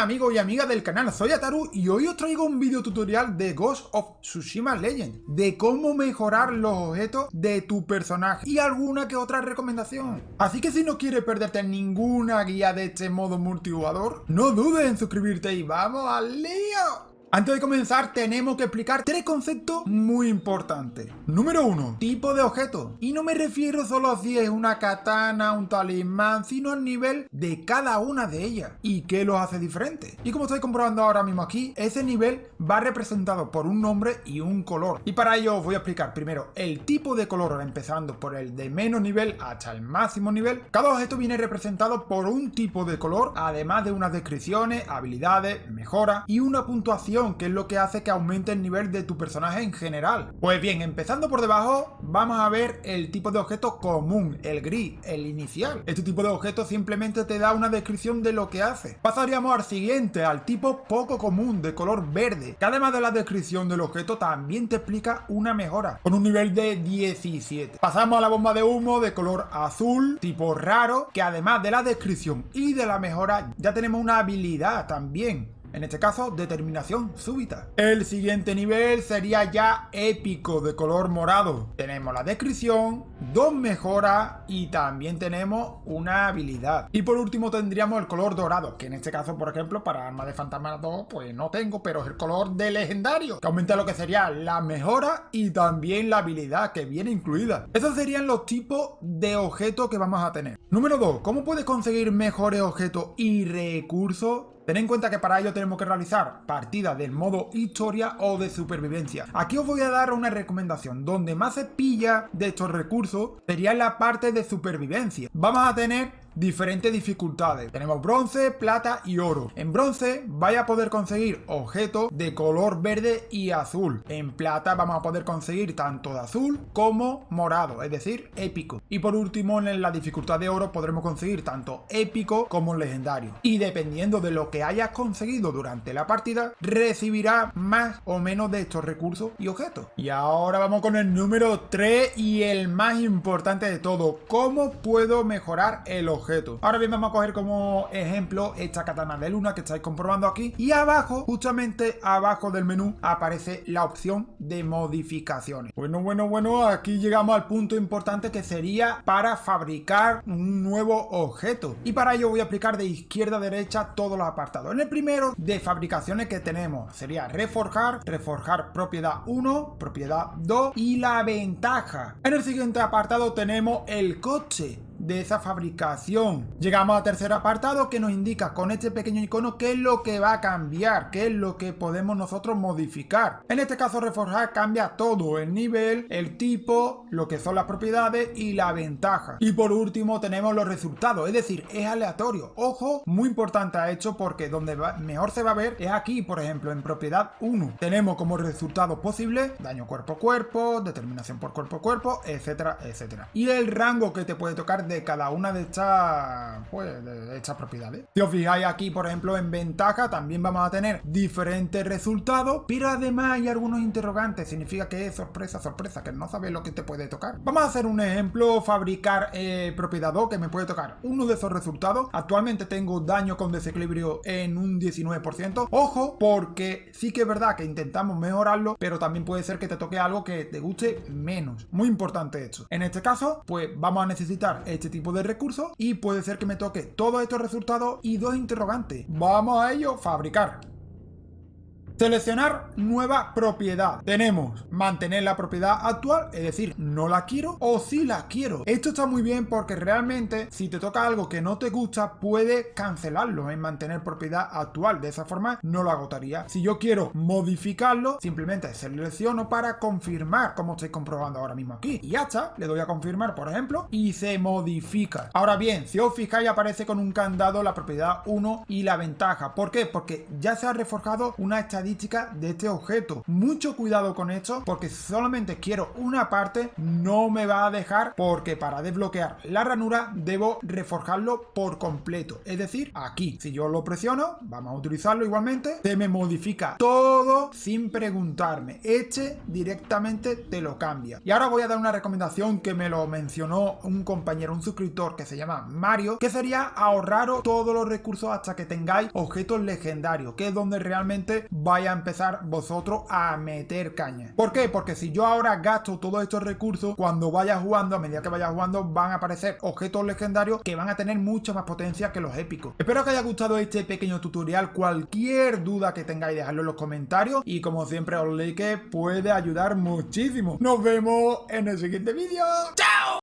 buenas amigos y amigas del canal, soy Ataru y hoy os traigo un video tutorial de Ghost of Tsushima Legends, de cómo mejorar los objetos de tu personaje y alguna que otra recomendación. Así que si no quieres perderte ninguna guía de este modo multijugador, no dudes en suscribirte y ¡vamos al lío! Antes de comenzar tenemos que explicar tres conceptos muy importantes. Número 1, tipo de objeto. Y no me refiero solo a si es una katana, un talismán, sino al nivel de cada una de ellas y qué los hace diferentes. Y como estoy comprobando ahora mismo aquí, ese nivel va representado por un nombre y un color. Y para ello os voy a explicar primero el tipo de color, empezando por el de menos nivel hasta el máximo nivel. Cada objeto viene representado por un tipo de color, además de unas descripciones, habilidades, mejoras y una puntuación, que es lo que hace que aumente el nivel de tu personaje en general. Pues bien, empezando por debajo, vamos a ver el tipo de objeto común, el gris, el inicial. Este tipo de objeto simplemente te da una descripción de lo que hace. Pasaríamos al siguiente, al tipo poco común, de color verde, que además de la descripción del objeto también te explica una mejora, con un nivel de 17. Pasamos a la bomba de humo de color azul, tipo raro, que además de la descripción y de la mejora, ya tenemos una habilidad también. En este caso, determinación súbita. El siguiente nivel sería ya épico, de color morado. Tenemos la descripción, dos mejoras y también tenemos una habilidad. Y por último tendríamos el color dorado, que en este caso, por ejemplo, para Arma de Fantasma 2, pues no tengo, pero es el color de legendario, que aumenta lo que sería la mejora y también la habilidad que viene incluida. Esos serían los tipos de objetos que vamos a tener. Número 2, ¿cómo puedes conseguir mejores objetos y recursos? Ten en cuenta que para ello tenemos que realizar partidas del modo historia o de supervivencia. Aquí os voy a dar una recomendación. Donde más se pilla de estos recursos sería en la parte de supervivencia. Vamos a tener diferentes dificultades. Tenemos bronce, plata y oro. En bronce vais a poder conseguir objetos de color verde y azul. En plata vamos a poder conseguir tanto de azul como morado, es decir, épico. Y por último, en la dificultad de oro podremos conseguir tanto épico como legendario. Y dependiendo de lo que hayas conseguido durante la partida, recibirás más o menos de estos recursos y objetos. Y ahora vamos con el número 3 y el más importante de todo. ¿Cómo puedo mejorar el objeto? Ahora bien, vamos a coger como ejemplo esta katana de luna que estáis comprobando aquí, y abajo, justamente abajo del menú, aparece la opción de modificaciones. Bueno, aquí llegamos al punto importante, que sería para fabricar un nuevo objeto, y para ello voy a aplicar de izquierda a derecha todos los apartados. En el primero de fabricaciones que tenemos sería reforjar propiedad 1, propiedad 2 y la ventaja. En el siguiente apartado tenemos el coche de esa fabricación. Llegamos al tercer apartado, que nos indica con este pequeño icono qué es lo que va a cambiar, qué es lo que podemos nosotros modificar. En este caso, reforjar cambia todo: el nivel, el tipo, lo que son las propiedades y la ventaja. Y por último tenemos los resultados, es decir, es aleatorio. Ojo, muy importante a esto, porque donde mejor se va a ver es aquí, por ejemplo, en propiedad 1. Tenemos como resultado posible daño cuerpo a cuerpo, determinación por cuerpo a cuerpo, etcétera, etcétera. Y el rango que te puede tocar de cada una de estas, pues, de estas propiedades. Si os fijáis aquí, por ejemplo, en ventaja también vamos a tener diferentes resultados, pero además hay algunos interrogantes. Significa que es sorpresa, que no sabes lo que te puede tocar. Vamos a hacer un ejemplo: fabricar propiedad 2, que me puede tocar uno de esos resultados. Actualmente tengo daño con desequilibrio en un 19%. Ojo, porque sí que es verdad que intentamos mejorarlo, pero también puede ser que te toque algo que te guste menos. Muy importante esto. En este caso, pues vamos a necesitar este tipo de recursos, y puede ser que me toque todos estos resultados y dos interrogantes. Vamos a ello: fabricar. Seleccionar nueva propiedad. Tenemos mantener la propiedad actual, es decir, no la quiero, o sí la quiero. Esto está muy bien porque realmente si te toca algo que no te gusta, puedes cancelarlo en mantener propiedad actual. De esa forma no lo agotaría. Si yo quiero modificarlo, simplemente selecciono para confirmar, como estáis comprobando ahora mismo aquí. Y ya está, le doy a confirmar, por ejemplo, y se modifica. Ahora bien, si os fijáis, aparece con un candado la propiedad 1 y la ventaja. ¿Por qué? Porque ya se ha reforjado una estadística estadísticas de este objeto. Mucho cuidado con esto, porque si solamente quiero una parte, no me va a dejar, porque para desbloquear la ranura debo reforjarlo por completo. Es decir, aquí, si yo lo presiono, vamos a utilizarlo igualmente, se me modifica todo sin preguntarme. Este directamente te lo cambia. Y ahora voy a dar una recomendación que me lo mencionó un compañero, un suscriptor que se llama Mario, que sería ahorraros todos los recursos hasta que tengáis objetos legendarios, que es donde realmente vais a empezar vosotros a meter caña. ¿Por qué? Porque si yo ahora gasto todos estos recursos, cuando vaya jugando, a medida que vaya jugando, van a aparecer objetos legendarios que van a tener mucha más potencia que los épicos. Espero que haya gustado este pequeño tutorial. Cualquier duda que tengáis, dejadlo en los comentarios, y como siempre os leí que puede ayudar muchísimo. Nos vemos en el siguiente vídeo. ¡Chao!